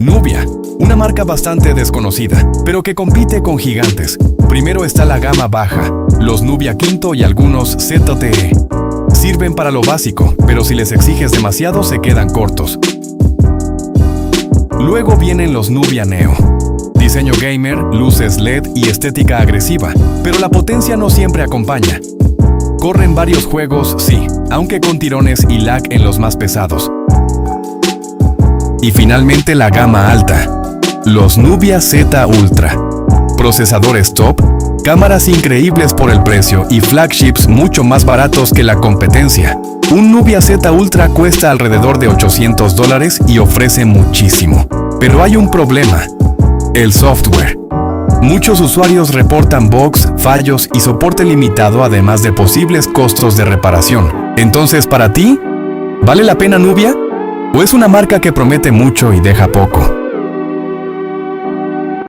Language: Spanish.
Nubia, una marca bastante desconocida, pero que compite con gigantes. Primero está la gama baja, los Nubia Quinto y algunos ZTE. Sirven para lo básico, pero si les exiges demasiado se quedan cortos. Luego vienen los Nubia Neo. Diseño gamer, luces LED y estética agresiva, pero la potencia no siempre acompaña. Corren varios juegos, sí, aunque con tirones y lag en los más pesados. Y finalmente la gama alta, los Nubia Z Ultra. Procesadores top, cámaras increíbles por el precio y flagships mucho más baratos que la competencia. Un Nubia Z Ultra cuesta alrededor de $800 y ofrece muchísimo. Pero hay un problema: el software. Muchos usuarios reportan bugs, fallos y soporte limitado, además de posibles costos de reparación. Entonces, ¿para ti? ¿Vale la pena Nubia? ¿O es una marca que promete mucho y deja poco?